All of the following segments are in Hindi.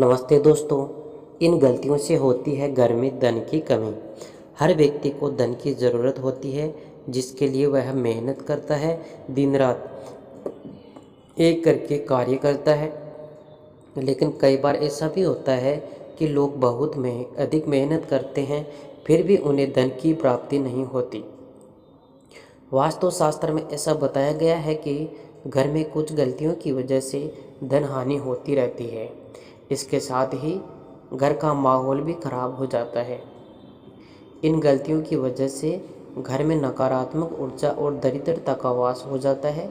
नमस्ते दोस्तों। इन गलतियों से होती है घर में धन की कमी। हर व्यक्ति को धन की ज़रूरत होती है, जिसके लिए वह मेहनत करता है, दिन रात एक करके कार्य करता है। लेकिन कई बार ऐसा भी होता है कि लोग बहुत अधिक मेहनत करते हैं, फिर भी उन्हें धन की प्राप्ति नहीं होती। वास्तुशास्त्र में ऐसा बताया गया है कि घर में कुछ गलतियों की वजह से धन हानि होती रहती है। इसके साथ ही घर का माहौल भी खराब हो जाता है। इन गलतियों की वजह से घर में नकारात्मक ऊर्जा और दरिद्रता का वास हो जाता है।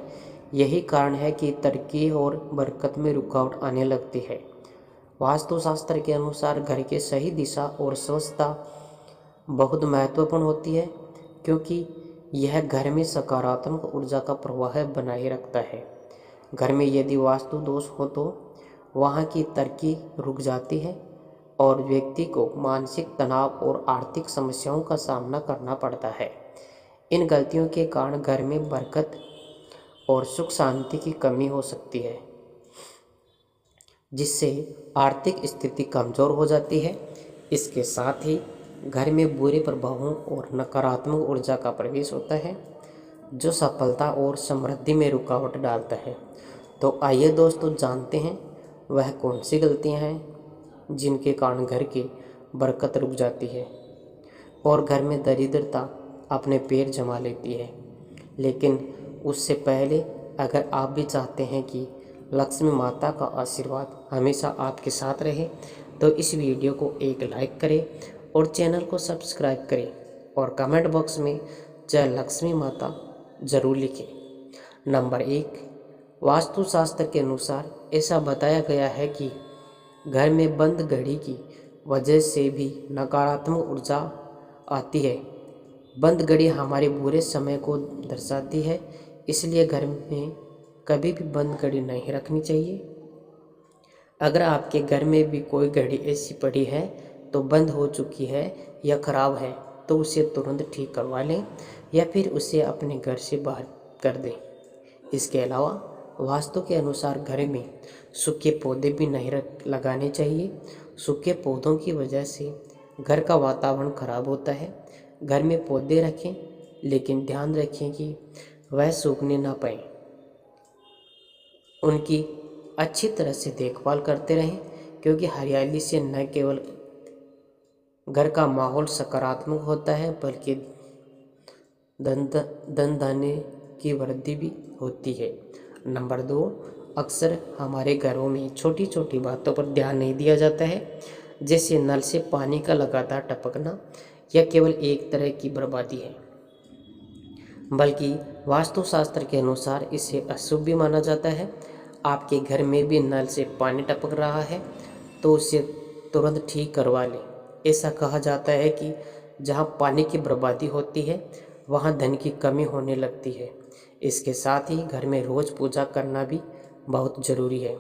यही कारण है कि तरक्की और बरकत में रुकावट आने लगती है। वास्तुशास्त्र के अनुसार घर की सही दिशा और स्वच्छता बहुत महत्वपूर्ण होती है, क्योंकि यह घर में सकारात्मक ऊर्जा का प्रवाह बनाए रखता है। घर में यदि वास्तु दोष हो तो वहाँ की तरक्की रुक जाती है और व्यक्ति को मानसिक तनाव और आर्थिक समस्याओं का सामना करना पड़ता है। इन गलतियों के कारण घर में बरकत और सुख शांति की कमी हो सकती है, जिससे आर्थिक स्थिति कमज़ोर हो जाती है। इसके साथ ही घर में बुरे प्रभावों और नकारात्मक ऊर्जा का प्रवेश होता है, जो सफलता और समृद्धि में रुकावट डालता है। तो आइए दोस्तों, जानते हैं वह कौन सी गलतियां हैं जिनके कारण घर की बरकत रुक जाती है और घर में दरिद्रता अपने पैर जमा लेती है। लेकिन उससे पहले, अगर आप भी चाहते हैं कि लक्ष्मी माता का आशीर्वाद हमेशा आपके साथ रहे, तो इस वीडियो को एक लाइक करें और चैनल को सब्सक्राइब करें और कमेंट बॉक्स में जय लक्ष्मी माता ज़रूर लिखें। नंबर 1, वास्तुशास्त्र के अनुसार ऐसा बताया गया है कि घर में बंद घड़ी की वजह से भी नकारात्मक ऊर्जा आती है। बंद घड़ी हमारे बुरे समय को दर्शाती है, इसलिए घर में कभी भी बंद घड़ी नहीं रखनी चाहिए। अगर आपके घर में भी कोई घड़ी ऐसी पड़ी है तो बंद हो चुकी है या ख़राब है, तो उसे तुरंत ठीक करवा लें या फिर उसे अपने घर से बाहर कर दें। इसके अलावा वास्तु के अनुसार घर में सूखे पौधे भी नहीं लगाने चाहिए। सूखे पौधों की वजह से घर का वातावरण खराब होता है। घर में पौधे रखें, लेकिन ध्यान रखें कि वह सूखने ना पाए। उनकी अच्छी तरह से देखभाल करते रहें, क्योंकि हरियाली से न केवल घर का माहौल सकारात्मक होता है, बल्कि धन धान्य की वृद्धि भी होती है। नंबर 2, अक्सर हमारे घरों में छोटी छोटी बातों पर ध्यान नहीं दिया जाता है, जैसे नल से पानी का लगातार टपकना या केवल एक तरह की बर्बादी है, बल्कि वास्तुशास्त्र के अनुसार इसे अशुभ भी माना जाता है। आपके घर में भी नल से पानी टपक रहा है तो उसे तुरंत ठीक करवा लें। ऐसा कहा जाता है कि जहाँ पानी की बर्बादी होती है, वहाँ धन की कमी होने लगती है। इसके साथ ही घर में रोज़ पूजा करना भी बहुत ज़रूरी है।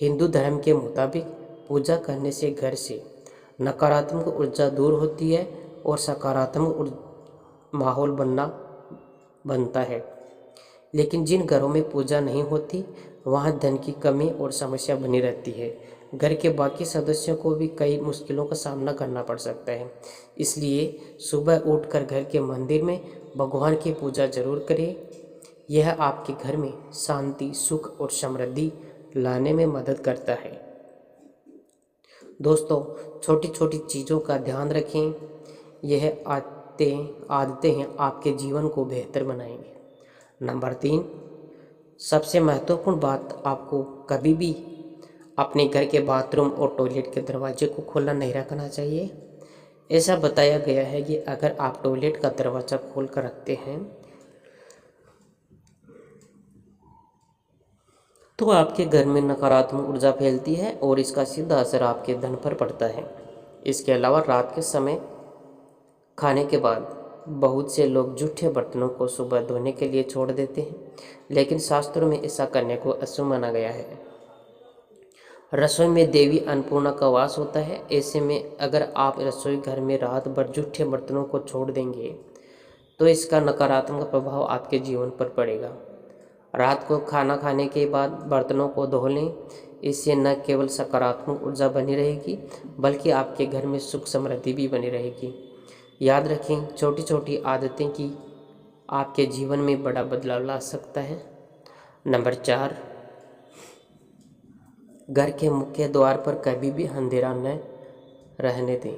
हिंदू धर्म के मुताबिक पूजा करने से घर से नकारात्मक ऊर्जा दूर होती है और सकारात्मक माहौल बनता है। लेकिन जिन घरों में पूजा नहीं होती, वहाँ धन की कमी और समस्या बनी रहती है। घर के बाकी सदस्यों को भी कई मुश्किलों का सामना करना पड़ सकता है। इसलिए सुबह उठकर घर के मंदिर में भगवान की पूजा जरूर करें। यह आपके घर में शांति, सुख और समृद्धि लाने में मदद करता है। दोस्तों, छोटी छोटी चीज़ों का ध्यान रखें। यह आदतें हैं आपके जीवन को बेहतर बनाएंगे। नंबर 3, सबसे महत्वपूर्ण बात, आपको कभी भी अपने घर के बाथरूम और टॉयलेट के दरवाजे को खुला नहीं रखना चाहिए। ऐसा बताया गया है कि अगर आप टॉयलेट का दरवाज़ा खोल कर रखते हैं तो आपके घर में नकारात्मक ऊर्जा फैलती है और इसका सीधा असर आपके धन पर पड़ता है। इसके अलावा रात के समय खाने के बाद बहुत से लोग जूठे बर्तनों को सुबह धोने के लिए छोड़ देते हैं, लेकिन शास्त्रों में ऐसा करने को अशुभ माना गया है। रसोई में देवी अन्नपूर्णा का वास होता है। ऐसे में अगर आप रसोई घर में रात भर जूठे बर्तनों को छोड़ देंगे तो इसका नकारात्मक प्रभाव आपके जीवन पर पड़ेगा। रात को खाना खाने के बाद बर्तनों को धो लें। इससे न केवल सकारात्मक ऊर्जा बनी रहेगी बल्कि आपके घर में सुख समृद्धि भी बनी रहेगी। याद रखें, छोटी छोटी आदतें की आपके जीवन में बड़ा बदलाव ला सकता है। नंबर 4, घर के मुख्य द्वार पर कभी भी अंधेरा न रहने दें।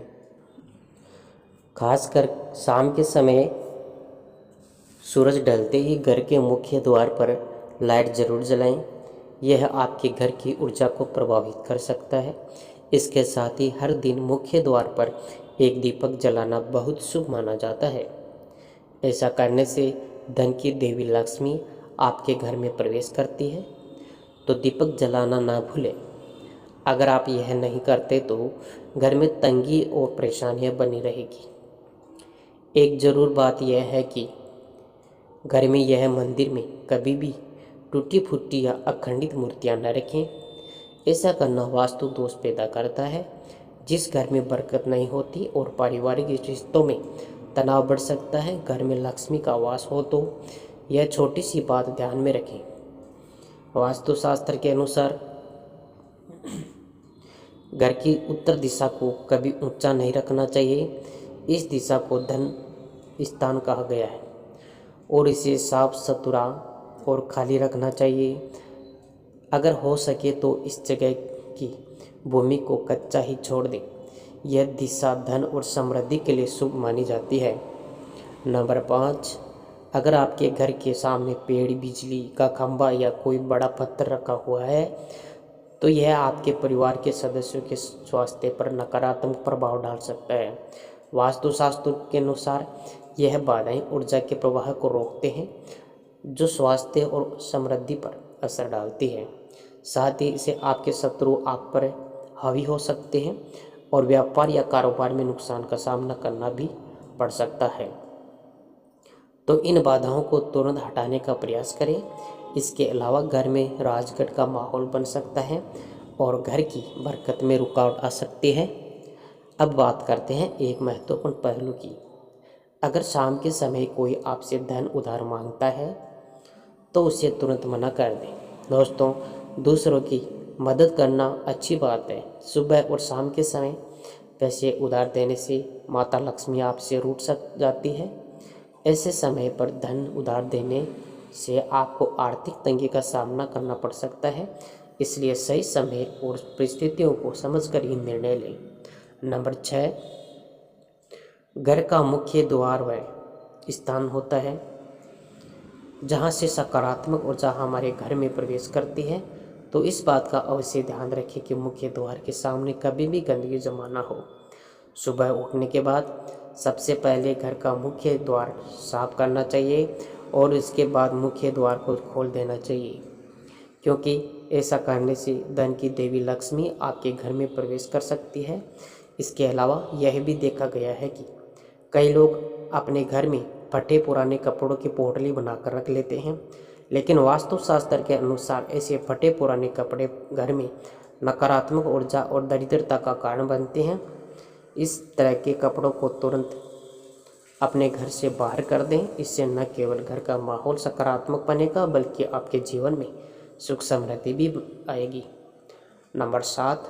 खासकर शाम के समय सूरज ढलते ही घर के मुख्य द्वार पर लाइट जरूर जलाएं। यह आपके घर की ऊर्जा को प्रभावित कर सकता है। इसके साथ ही हर दिन मुख्य द्वार पर एक दीपक जलाना बहुत शुभ माना जाता है। ऐसा करने से धन की देवी लक्ष्मी आपके घर में प्रवेश करती है, तो दीपक जलाना ना भूलें। अगर आप यह नहीं करते तो घर में तंगी और परेशानियां बनी रहेगी। एक ज़रूर बात यह है कि घर में यह मंदिर में कभी भी टूटी फूटी या अखंडित मूर्तियां न रखें। ऐसा करना वास्तु दोष पैदा करता है, जिस घर में बरकत नहीं होती और पारिवारिक रिश्तों में तनाव बढ़ सकता है। घर में लक्ष्मी का वास हो तो यह छोटी सी बात ध्यान में रखें। वास्तुशास्त्र के अनुसार घर की उत्तर दिशा को कभी ऊंचा नहीं रखना चाहिए। इस दिशा को धन स्थान कहा गया है और इसे साफ सुथरा और खाली रखना चाहिए। अगर हो सके तो इस जगह की भूमि को कच्चा ही छोड़ दें। यह दिशा धन और समृद्धि के लिए शुभ मानी जाती है। नंबर 5, अगर आपके घर के सामने पेड़, बिजली का खंभा या कोई बड़ा पत्थर रखा हुआ है तो यह आपके परिवार के सदस्यों के स्वास्थ्य पर नकारात्मक प्रभाव डाल सकता है। वास्तुशास्त्र के अनुसार यह बाधाएं ऊर्जा के प्रवाह को रोकते हैं, जो स्वास्थ्य और समृद्धि पर असर डालती है। साथ ही इसे आपके शत्रु आप पर हावी हो सकते हैं और व्यापार या कारोबार में नुकसान का सामना करना भी पड़ सकता है। तो इन बाधाओं को तुरंत हटाने का प्रयास करें। इसके अलावा घर में राजगढ़ का माहौल बन सकता है और घर की बरकत में रुकावट आ सकती है। अब बात करते हैं एक महत्वपूर्ण पहलू की। अगर शाम के समय कोई आपसे धन उधार मांगता है तो उसे तुरंत मना कर दें। दोस्तों, दूसरों की मदद करना अच्छी बात है। सुबह और शाम के समय पैसे उधार देने से माता लक्ष्मी आपसे रूठ जाती है। ऐसे समय पर धन उधार देने से आपको आर्थिक तंगी का सामना करना पड़ सकता है, इसलिए सही समय और परिस्थितियों को समझकर ही निर्णय लें। नंबर 6, घर का मुख्य द्वार वह स्थान होता है जहाँ से सकारात्मक ऊर्जा हमारे घर में प्रवेश करती है। तो इस बात का अवश्य ध्यान रखें कि मुख्य द्वार के सामने कभी भी गंदगी जमा ना हो। सुबह उठने के बाद सबसे पहले घर का मुख्य द्वार साफ करना चाहिए और इसके बाद मुख्य द्वार को खोल देना चाहिए, क्योंकि ऐसा करने से धन की देवी लक्ष्मी आपके घर में प्रवेश कर सकती है। इसके अलावा यह भी देखा गया है कि कई लोग अपने घर में फटे पुराने कपड़ों की पोटली बनाकर रख लेते हैं, लेकिन वास्तुशास्त्र के अनुसार ऐसे फटे पुराने कपड़े घर में नकारात्मक ऊर्जा और दरिद्रता का कारण बनते हैं। इस तरह के कपड़ों को तुरंत अपने घर से बाहर कर दें। इससे न केवल घर का माहौल सकारात्मक बनेगा बल्कि आपके जीवन में सुख समृद्धि भी आएगी। नंबर 7,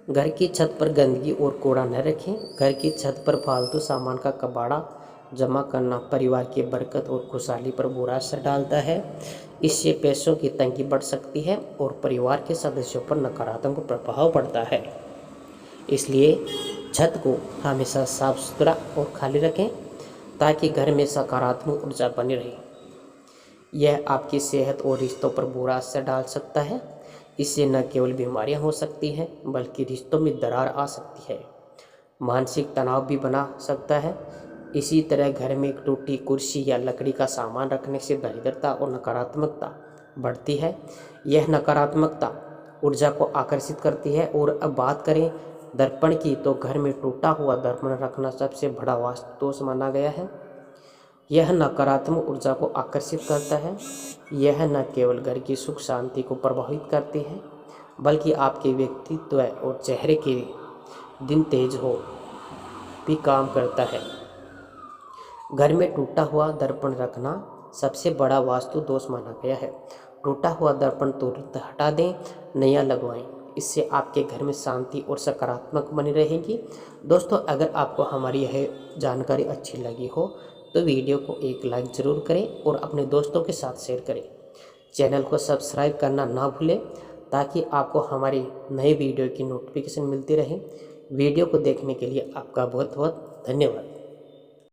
घर की छत पर गंदगी और कूड़ा न रखें। घर की छत पर फालतू सामान का कबाड़ा जमा करना परिवार की बरकत और खुशहाली पर बुरा असर डालता है। इससे पैसों की तंगी बढ़ सकती है और परिवार के सदस्यों पर नकारात्मक प्रभाव पड़ता है। इसलिए छत को हमेशा साफ सुथरा और खाली रखें ताकि घर में सकारात्मक ऊर्जा बनी रहे। यह आपकी सेहत और रिश्तों पर बुरा असर डाल सकता है। इससे न केवल बीमारियां हो सकती हैं बल्कि रिश्तों में दरार आ सकती है, मानसिक तनाव भी बना सकता है। इसी तरह घर में एक टूटी कुर्सी या लकड़ी का सामान रखने से दरिद्रता और नकारात्मकता बढ़ती है। यह नकारात्मकता ऊर्जा को आकर्षित करती है। और अब बात करें दर्पण की, तो घर में टूटा हुआ दर्पण रखना सबसे बड़ा वास्तु दोष माना गया है। यह नकारात्मक ऊर्जा को आकर्षित करता है। यह न केवल घर की सुख शांति को प्रभावित करती है बल्कि आपके व्यक्तित्व और चेहरे के दिन तेज हो भी काम करता है। घर में टूटा हुआ दर्पण रखना सबसे बड़ा वास्तु दोष माना गया है। टूटा हुआ दर्पण तुरंत हटा दें, नया लगवाएं। इससे आपके घर में शांति और सकारात्मक बनी रहेगी। दोस्तों, अगर आपको हमारी यह जानकारी अच्छी लगी हो तो वीडियो को एक लाइक ज़रूर करें और अपने दोस्तों के साथ शेयर करें। चैनल को सब्सक्राइब करना ना भूलें ताकि आपको हमारी नए वीडियो की नोटिफिकेशन मिलती रहे। वीडियो को देखने के लिए आपका बहुत बहुत धन्यवाद।